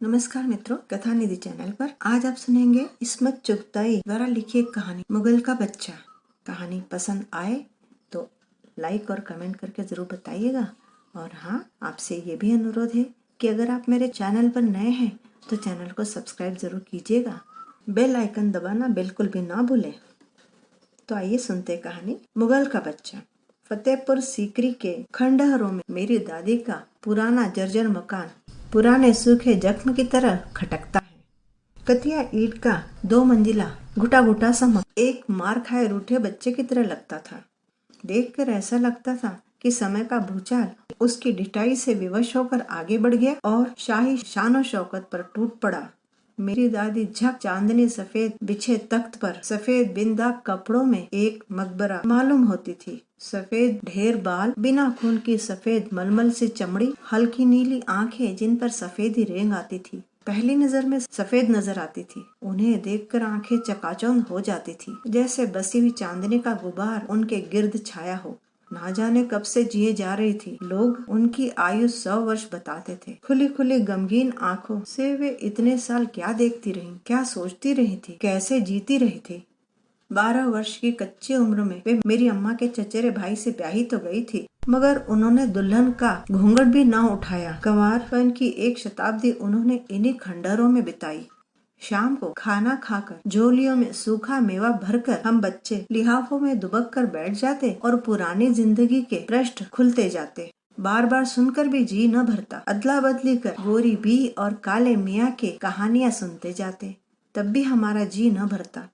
नमस्कार मित्रों, कथा निधि चैनल पर आज आप सुनेंगे इस्मत चुगताई द्वारा लिखी एक कहानी मुगल का बच्चा। कहानी पसंद आए तो लाइक और कमेंट करके जरूर बताइएगा। और हाँ, आपसे ये भी अनुरोध है कि अगर आप मेरे चैनल पर नए हैं तो चैनल को सब्सक्राइब जरूर कीजिएगा। बेल आइकन दबाना बिल्कुल भी ना भूलें। तो आइए सुनते कहानी मुगल का बच्चा। फतेहपुर सीकरी के खंडहरों में मेरी दादी का पुराना जर्जर मकान पुराने सूखे जख्म की तरह खटकता है। कतिया ईंट का 2 मंजिला घुटा घुटा सा एक मार खाए रूठे बच्चे की तरह लगता था। देखकर ऐसा लगता था कि समय का भूचाल उसकी ढिठाई से विवश होकर आगे बढ़ गया और शाही शानो शौकत पर टूट पड़ा। मेरी दादी झक चांदनी सफेद बिछे तख्त पर सफेद बिंदाग कपड़ों में एक मकबरा मालूम होती थी। सफेद ढेर बाल, बिना खून की सफेद मलमल से चमड़ी, हल्की नीली आंखें जिन पर सफेदी रेंग आती थी। पहली नजर में सफेद नजर आती थी। उन्हें देखकर आंखें चकाचौंध हो जाती थी, जैसे बसी हुई चांदनी का गुबार उनके गिर्द छाया हो। ना जाने कब से जिए जा रही थी। लोग उनकी आयु 100 वर्ष बताते थे। खुली खुली गमगीन आंखों से वे इतने साल क्या देखती रहीं, क्या सोचती रही थी, कैसे जीती रही थी। 12 वर्ष की कच्ची उम्र में वे मेरी अम्मा के चचेरे भाई से ब्याही तो गई थी, मगर उन्होंने दुल्हन का घूंघट भी ना उठाया। कंवारपन की 1 शताब्दी उन्होंने इन्हीं खंडहरों में बिताई। शाम को खाना खाकर झोलियों में सूखा मेवा भरकर हम बच्चे लिहाफों में दुबक कर बैठ जाते और पुरानी जिंदगी के पृष्ठ खुलते जाते। बार बार सुनकर भी जी न भरता। अदला बदली कर गोरी बी और काले मियाँ के कहानियां सुनते जाते, तब भी हमारा जी न भरता।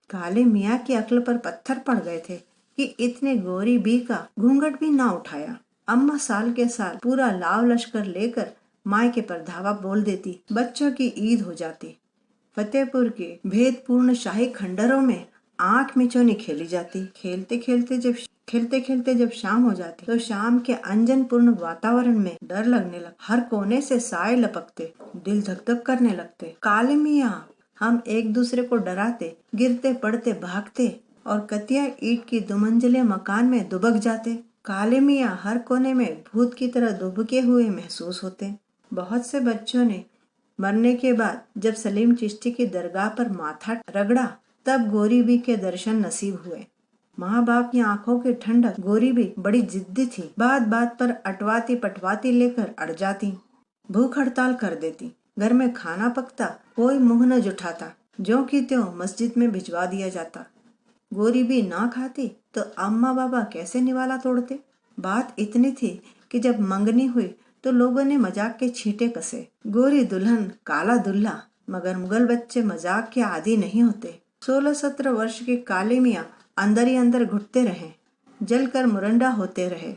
काले मियाँ की अक्ल पर पत्थर पड़ गए थे कि इतने गोरी बी का घूंघट भी ना उठाया। अम्मा साल के साल पूरा लाव लश्कर लेकर मायके पर धावा बोल देती, बच्चों की ईद हो जाती। फतेहपुर के भेदपूर्ण शाही खंडहरों में आंख मिचौनी खेली जाती। खेलते खेलते जब शाम हो जाती तो शाम के अंजन पूर्ण वातावरण में डर लगने लगा। हर कोने से साए लपकते, दिल धक धक करने लगते। काले मियाँ, हम एक दूसरे को डराते, गिरते पड़ते भागते और कतिया ईंट की 2 मंजिले मकान में दुबक जाते। काले मियाँ हर कोने में भूत की तरह दुबके हुए महसूस होते। बहुत से बच्चों ने मरने के बाद जब सलीम चिश्ती की दरगाह पर माथा रगड़ा, तब गोरी बी के दर्शन नसीब हुए। माँ बाप की आंखों की ठंडक गोरी बी बड़ी जिद्दी थी। बात बात पर अटवाती पटवाती लेकर अड़ जाती, भूख हड़ताल कर देती। घर में खाना पकता, कोई मुंह न जुठाता, ज्यों की त्यों मस्जिद में भिजवा दिया जाता। गोरी बी ना खाती तो अम्मा बाबा कैसे निवाला तोड़ते। बात इतनी थी कि जब मंगनी हुई तो लोगों ने मजाक के छींटे कसे। गोरी दुल्हन काला दुल्हा, मगर मुगल बच्चे मजाक के आदी नहीं होते। 16-17 वर्ष के काले मियाँ अंदर ही अंदर घुटते रहे, जलकर मुरंडा होते रहे।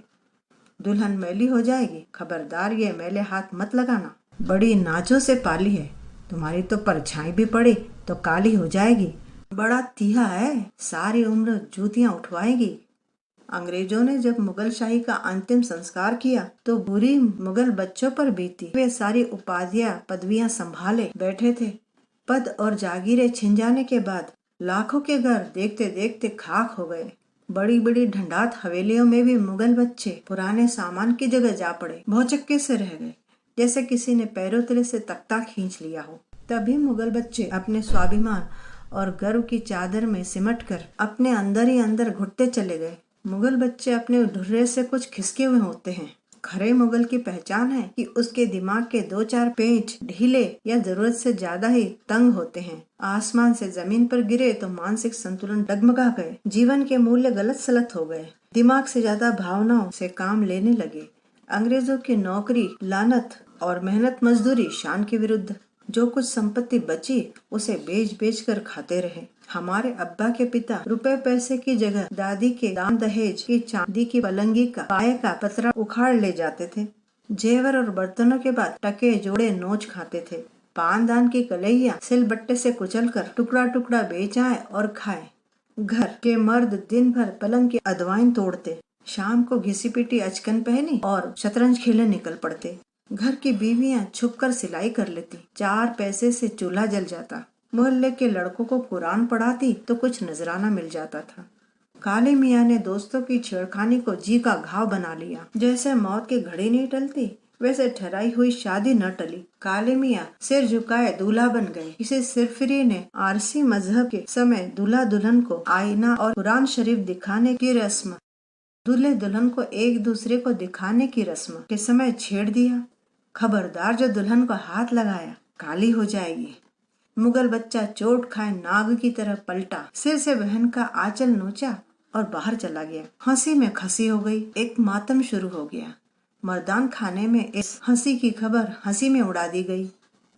दुल्हन मैली हो जाएगी, खबरदार ये मैले हाथ मत लगाना। बड़ी नाजों से पाली है, तुम्हारी तो परछाई भी पड़ी तो काली हो जाएगी। बड़ा तीहा है, सारी उम्र जूतियां उठवाएगी। अंग्रेजों ने जब मुगल शाही का अंतिम संस्कार किया तो बुरी मुगल बच्चों पर बीती। वे सारी उपाधियां पदवियां संभाले बैठे थे। पद और जागीरें छिन जाने के बाद लाखों के घर देखते देखते खाक हो गए। बड़ी बड़ी ढंढात हवेलियों में भी मुगल बच्चे पुराने सामान की जगह जा पड़े, भौचक्के से रह गए, जैसे किसी ने पैरों तले से तख्ता खींच लिया हो। तभी मुगल बच्चे अपने स्वाभिमान और गर्व की चादर में सिमटकर अपने अंदर ही अंदर घुटते चले गए। मुगल बच्चे अपने ढुर्रे से कुछ खिसके हुए होते हैं। खरे मुगल की पहचान है कि उसके दिमाग के 2-4 पेंच ढीले या जरूरत से ज्यादा ही तंग होते हैं। आसमान से जमीन पर गिरे तो मानसिक संतुलन डगमगा गए, जीवन के मूल्य गलत सलत हो गए, दिमाग से ज्यादा भावनाओं से काम लेने लगे। अंग्रेजों की नौकरी लानत और मेहनत मजदूरी शान के विरुद्ध। जो कुछ संपत्ति बची उसे बेच कर खाते रहे। हमारे अब्बा के पिता रुपए पैसे की जगह दादी के दान दहेज की चांदी की पलंगी का पाए का पतरा उखाड़ ले जाते थे। जेवर और बर्तनों के बाद टके जोड़े नोच खाते थे। पानदान की कलैया सिलबट्टे से कुचलकर टुकड़ा टुकड़ा बेच आए और खाए। घर के मर्द दिन भर पलंग की अदवाइन तोड़ते, शाम को घिसी पिटी अचकन पहनी और शतरंज खेलने निकल पड़ते। घर की बीवियां छुपकर सिलाई कर लेती, 4 पैसे से चूल्हा जल जाता। मोहल्ले के लड़कों को कुरान पढ़ाती तो कुछ नजराना मिल जाता था। काले मियाँ ने दोस्तों की छेड़खानी को जी का घाव बना लिया। जैसे मौत की घड़ी नहीं टलती, वैसे ठहराई हुई शादी न टली। काले मियाँ सिर झुकाए दूल्हा बन गए। किसी सिरफिरी ने आरसी मजहब के समय दूल्हा दुल्हन को आईना और कुरान शरीफ दिखाने की रस्म, दूल्हे दुल्हन को एक दूसरे को दिखाने की रस्म के समय छेड़ दिया। खबरदार जो दुल्हन को हाथ लगाया काली हो जाएगी। मुगल बच्चा चोट खाए नाग की तरह पलटा, सिर से बहन का आंचल नोचा और बाहर चला गया। हंसी में खसी हो गई। एक मातम शुरू हो गया। मर्दान खाने में इस हंसी की खबर हंसी में उड़ा दी गई।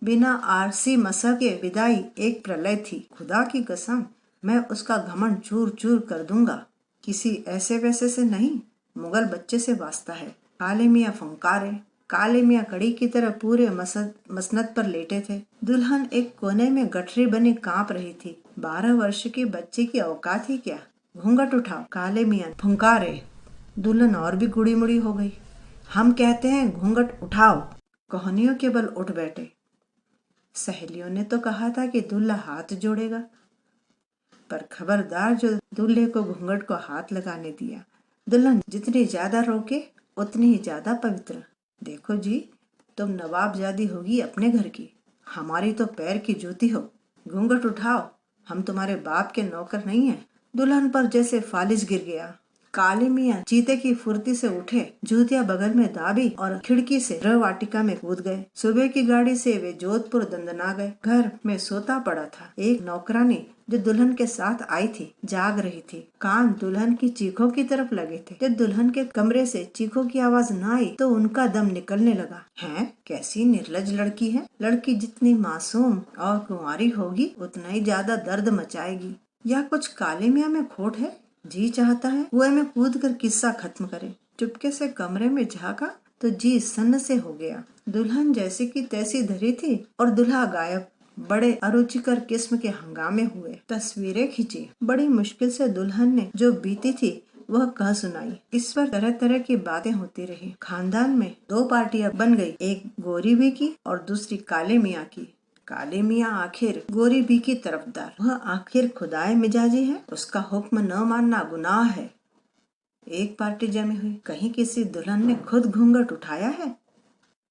बिना आरसी मसहब के विदाई एक प्रलय थी। खुदा की कसम, मैं उसका घमंड चूर चूर कर दूंगा। किसी ऐसे वैसे से नहीं, मुगल बच्चे से वास्ता है। काले मियाँ फंकारे। काले मियाँ कड़ी की तरह पूरे मसनद पर लेटे थे। दुल्हन एक कोने में गठरी बनी कांप रही थी। 12 वर्ष की बच्ची की औकात ही क्या। घूंघट उठाओ, काले मियाँ फंकारे। दुल्हन और भी गुड़ी मुड़ी हो गई। हम कहते हैं घूंघट उठाओ। कोहनियों के बल उठ बैठे। सहेलियों ने तो कहा था कि दूल्हा हाथ जोड़ेगा, पर खबरदार जो दूल्हे को घूंघट को हाथ लगाने दिया। दुल्हन जितनी ज्यादा रोके उतनी ही ज्यादा पवित्र। देखो जी, तुम नवाबजादी होगी अपने घर की, हमारी तो पैर की जूती हो। घूंघट उठाओ, हम तुम्हारे बाप के नौकर नहीं हैं। दुल्हन पर जैसे फालिज गिर गया। काले मियाँ चीते की फुर्ती से उठे, जूतियां बगल में दाबी और खिड़की से गृह वाटिका में कूद गए। सुबह की गाड़ी से वे जोधपुर दंदना गए। घर में सोता पड़ा था। एक नौकरानी जो दुल्हन के साथ आई थी जाग रही थी। कान दुल्हन की चीखों की तरफ लगे थे। जब दुल्हन के कमरे से चीखों की आवाज न आई तो उनका दम निकलने लगा। हैं, कैसी निर्लज लड़की है। लड़की जितनी मासूम और कुंवारी होगी उतना ही ज्यादा दर्द मचाएगी। या कुछ काले मियाँ में खोट है। जी चाहता है कुएं में कूद कर किस्सा खत्म करे। चुपके से कमरे में झांका तो जी सन्न से हो गया। दुल्हन जैसी की तैसी धरी थी और दूल्हा गायब। बड़े अरुचिकर किस्म के हंगामे हुए। तस्वीरें खींची। बड़ी मुश्किल से दुल्हन ने जो बीती थी वह कह सुनाई। इस पर तरह तरह की बातें होती रही। खानदान में 2 पार्टियां बन गई, एक गोरी बी की और दूसरी काले मियाँ की। काले मियाँ आखिर गोरी बी की तरफदार। वह आखिर खुदाए मिजाजी है, उसका हुक्म न मानना गुनाह है। एक पार्टी जमी हुई। कहीं किसी दुल्हन ने खुद घूंघट उठाया है।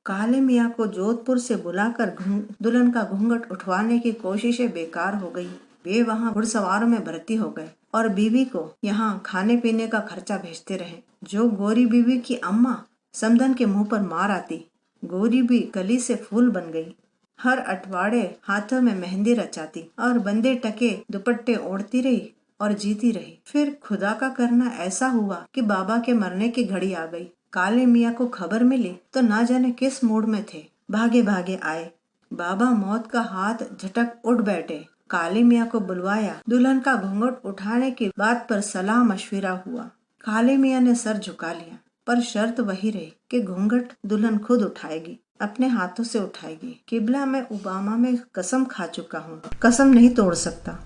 काले मियाँ को जोधपुर से बुलाकर दुल्हन का घूंघट उठवाने की कोशिशें बेकार हो गई। वे वहाँ घुड़सवारों में भर्ती हो गए और बीवी को यहाँ खाने पीने का खर्चा भेजते रहे। जो गोरी बीवी की अम्मा समधन के मुंह पर मार आती, गोरी भी कली से फूल बन गई। हर अठवाड़े हाथों में मेहंदी रचाती और बंदे टके दुपट्टे ओढ़ती रही और जीती रही। फिर खुदा का करना ऐसा हुआ कि बाबा के मरने की घड़ी आ गई। काले मियाँ को खबर मिली तो ना जाने किस मूड में थे। भागे भागे आए। बाबा मौत का हाथ झटक उठ बैठे। काले मियाँ को बुलवाया। दुल्हन का घूंघट उठाने की बात पर सलाह मशविरा हुआ। काले मियाँ ने सर झुका लिया, पर शर्त वही रही कि घूंघट दुल्हन खुद उठाएगी, अपने हाथों से उठाएगी। किबला मैं ओबामा में कसम खा चुका हूँ, कसम नहीं तोड़ सकता।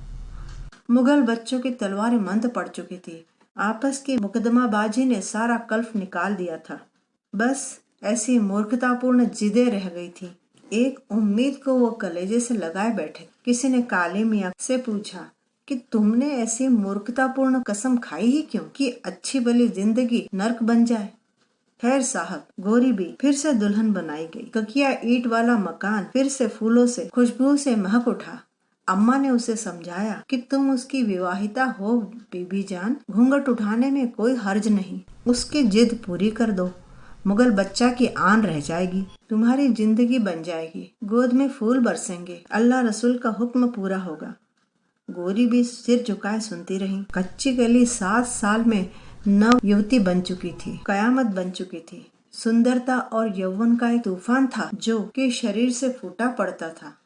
मुगल बच्चों की तलवारें मंद पड़ चुकी थी। आपस की मुकदमाबाजी ने सारा कल्फ निकाल दिया था। बस ऐसी मूर्खतापूर्ण जिदें रह गई थी। एक उम्मीद को वो कलेजे से लगाए बैठे। किसी ने काले मियाँ से पूछा कि तुमने ऐसी मूर्खतापूर्ण कसम खाई ही क्यों, कि अच्छी भली जिंदगी नर्क बन जाए। खैर साहब, गोरी भी फिर से दुल्हन बनाई गई। ककिया ईंट वाला मकान फिर से फूलों से खुशबू से महक उठा। अम्मा ने उसे समझाया कि तुम उसकी विवाहिता हो बीबी जान, घूंघट उठाने में कोई हर्ज नहीं, उसकी जिद पूरी कर दो। मुगल बच्चा की आन रह जाएगी, तुम्हारी जिंदगी बन जाएगी, गोद में फूल बरसेंगे, अल्लाह रसूल का हुक्म पूरा होगा। गोरी भी सिर झुकाए सुनती रही। कच्ची गली 7 साल में नव युवती बन चुकी थी, कयामत बन चुकी थी। सुंदरता और यौवन का एक तूफान था जो कि शरीर से फूटा पड़ता था।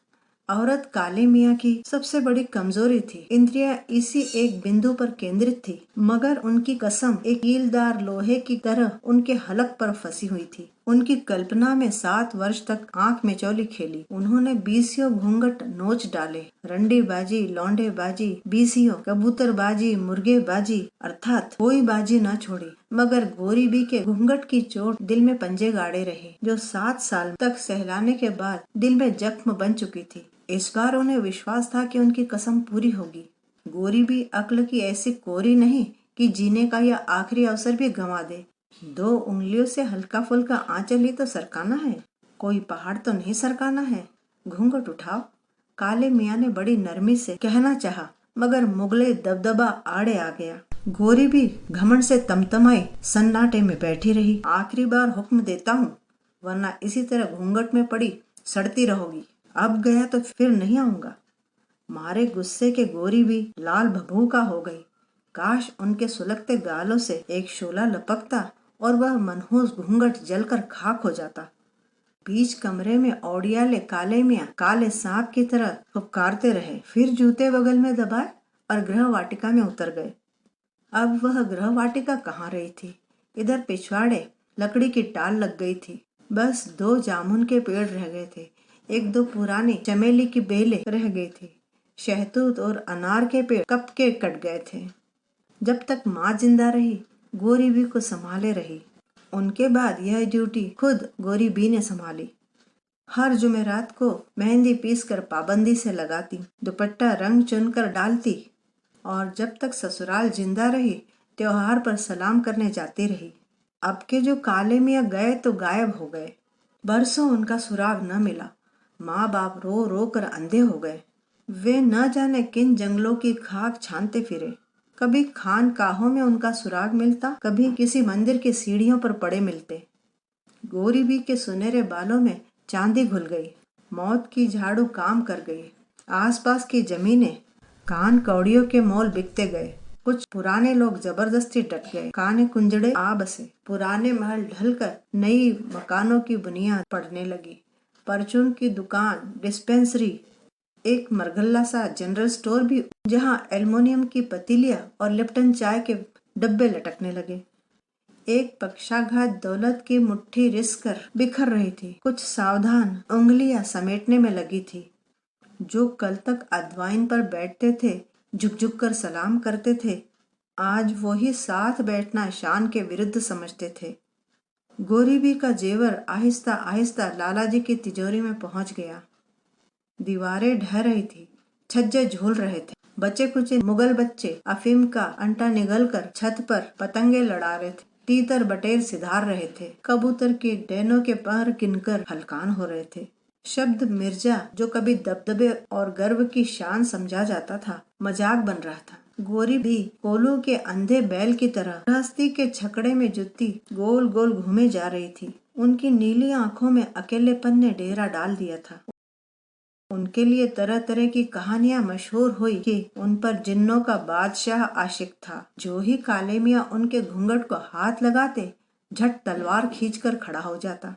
औरत काले मियाँ की सबसे बड़ी कमजोरी थी। इंद्रियां इसी एक बिंदु पर केंद्रित थी, मगर उनकी कसम एक कीलदार लोहे की तरह उनके हलक पर फंसी हुई थी। उनकी कल्पना में 7 वर्ष तक आंख मिचौली खेली। उन्होंने 20 घूंघट नोच डाले। रंडीबाजी, लौंडेबाजी, 20 कबूतरबाजी, मुर्गेबाजी, अर्थात कोई बाजी न छोड़ी। मगर गोरी बी के घूंघट की चोट दिल में पंजे गाड़े रहे, जो 7 साल तक सहलाने के बाद दिल में जख्म बन चुकी थी। इस बार उन्हें विश्वास था कि उनकी कसम पूरी होगी। गोरी भी अक्ल की ऐसी कोरी नहीं कि जीने का यह आखिरी अवसर भी गंवा दे। 2 उंगलियों से हल्का फुल्का आंचल ही तो सरकाना है, कोई पहाड़ तो नहीं सरकाना है। घूंघट उठाओ। काले मियाँ ने बड़ी नरमी से कहना चाहा, मगर मुगले दबदबा आड़े आ गया। गोरी भी घमंड से तमतमाई सन्नाटे में बैठी रही। आखिरी बार हुक्म देता हूँ, वरना इसी तरह घूंघट में पड़ी सड़ती रहोगी। अब गया तो फिर नहीं आऊंगा। मारे गुस्से के गोरी भी लाल भभूका हो गई। काश उनके सुलगते गालों से एक शोला लपकता और वह मनहूस घूंघट जलकर खाक हो जाता। बीच कमरे में औडियाले काले मियाँ काले सांप की तरह फुफकारते रहे, फिर जूते बगल में दबाए और गृह वाटिका में उतर गए। अब वह गृह वाटिका कहाँ रही थी। इधर पिछवाड़े लकड़ी की टाल लग गई थी। बस 2 जामुन के पेड़ रह गए थे, 1-2 पुरानी चमेली की बेलें रह गई थी। शहतूत और अनार के पेड़ कब के कट गए थे। जब तक माँ जिंदा रही, गोरी बी को संभाले रही। उनके बाद यह ड्यूटी खुद गोरी बी ने संभाली। हर जुमेरात को मेहंदी पीसकर पाबंदी से लगाती, दुपट्टा रंग चुनकर डालती और जब तक ससुराल जिंदा रही त्योहार पर सलाम करने जाती रही। अब के जो काले मियाँ गए तो गायब हो गए। बरसों उनका सुराग न मिला। माँ बाप रो रो कर अंधे हो गए। वे न जाने किन जंगलों की खाक छानते फिरे। कभी खानकाहों में उनका सुराग मिलता, कभी किसी मंदिर की सीढ़ियों पर पड़े मिलते। गोरी बी के सुनहरे बालों में चांदी घुल गई। मौत की झाड़ू काम कर गई। आसपास की जमीनें कान कौड़ियों के मोल बिकते गए। कुछ पुराने लोग जबरदस्ती डट गए। काने कुंजड़े आ बसे। पुराने महल ढलकर नई मकानों की बुनियाद पड़ने लगी। परचून की दुकान, डिस्पेंसरी, एक मरघल्ला सा जनरल स्टोर भी, जहां एल्युमिनियम की पतीलियां और लिप्टन चाय के डब्बे लटकने लगे। एक पक्षाघात दौलत की मुट्ठी रिस कर बिखर रही थी। कुछ सावधान उंगलियां समेटने में लगी थी। जो कल तक अदवाइन पर बैठते थे, झुक झुक कर सलाम करते थे, आज वही साथ बैठना शान के विरुद्ध समझते थे। गोरीबी का जेवर आहिस्ता आहिस्ता लालाजी की तिजोरी में पहुंच गया। दीवारें ढह रही थी, छज्जे झूल रहे थे। बचे कुचे मुगल बच्चे अफीम का अंटा निगल कर छत पर पतंगे लड़ा रहे थे। तीतर बटेर सिधार रहे थे। कबूतर की डेनों के पर गिनकर हलकान हो रहे थे। शब्द मिर्जा, जो कभी दबदबे और गर्व की शान समझा जाता था, मजाक बन रहा था। गोरी भी कोलू के अंधे बैल की तरह गृहस्थी के छकड़े में जुत्ती गोल गोल घूमे जा रही थी। उनकी नीली आंखों में अकेलेपन ने डेरा डाल दिया था। उनके लिए तरह तरह की कहानियां मशहूर हुई कि उन पर जिन्नों का बादशाह आशिक था। जो ही काले मियाँ उनके घूंघट को हाथ लगाते, झट तलवार खींचकर खड़ा हो जाता।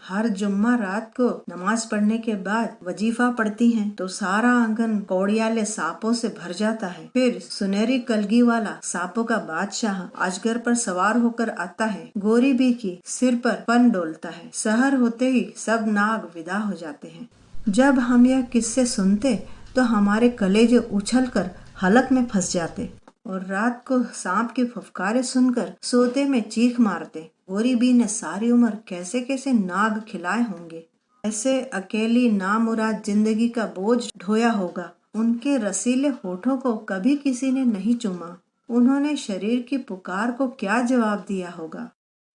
हर जुम्मा रात को नमाज पढ़ने के बाद वजीफा पढ़ती हैं तो सारा आंगन कौड़ियाले सांपों से भर जाता है। फिर सुनहरी कलगी वाला सांपों का बादशाह अजगर पर सवार होकर आता है। गोरी बी की सिर पर फन डोलता है। सहर होते ही सब नाग विदा हो जाते हैं। जब हम यह किस्से सुनते तो हमारे कलेजे उछलकर हलक में फंस जाते और रात को सांप की फुफकारे सुनकर सोते में चीख मारते। गोरी बी ने सारी उम्र कैसे कैसे नाग खिलाए होंगे। ऐसे अकेली नामुराद जिंदगी का बोझ ढोया होगा। उनके रसीले होठों को कभी किसी ने नहीं चूमा। उन्होंने शरीर की पुकार को क्या जवाब दिया होगा।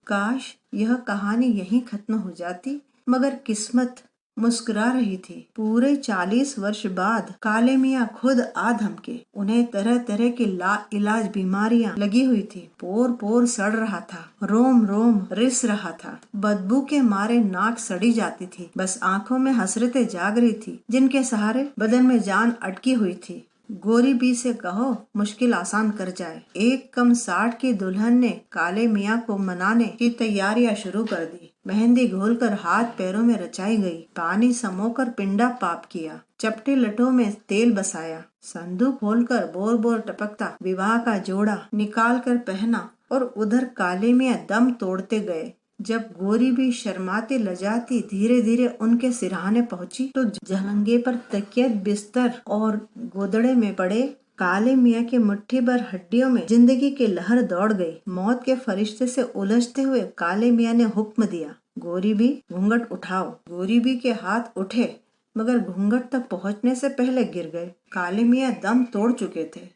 काश यह कहानी यहीं खत्म हो जाती, मगर किस्मत मुस्कुरा रही थी। पूरे 40 वर्ष बाद काले मियाँ खुद आ धमके। उन्हें तरह तरह की ला इलाज बीमारियां लगी हुई थी। पोर पोर सड़ रहा था, रोम रोम रिस रहा था। बदबू के मारे नाक सड़ी जाती थी। बस आंखों में हसरतें जाग रही थी, जिनके सहारे बदन में जान अटकी हुई थी। गोरी बी से कहो मुश्किल आसान कर जाए। 1 कम 60 की दुल्हन ने काले मियाँ को मनाने की तैयारियां शुरू कर दी। मेहंदी घोलकर हाथ पैरों में रचाई गई। पानी समोकर पिंडा पाप किया। चपटे लटों में तेल बसाया। संदूक खोलकर बोर बोर टपकता विवाह का जोड़ा निकाल कर पहना और उधर काले मियाँ दम तोड़ते गए। जब गोरी भी शर्माती लजाती धीरे धीरे उनके सिरहाने पहुंची तो जहंगे पर तकियत बिस्तर और गोदड़े में पड़े काले मियाँ के मुट्ठी भर हड्डियों में जिंदगी की लहर दौड़ गई। मौत के फरिश्ते से उलझते हुए काले मियाँ ने हुक्म दिया, गोरी भी घूंघट उठाओ। गोरी भी के हाथ उठे, मगर घूंघट तक पहुंचने से पहले गिर गए। काले मियाँ दम तोड़ चुके थे।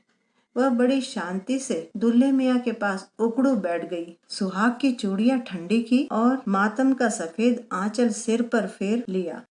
वह बड़ी शांति से दूल्हे मियाँ के पास उकड़ू बैठ गई। सुहाग की चूड़ियाँ ठंडी की और मातम का सफेद आंचल सिर पर फेर लिया।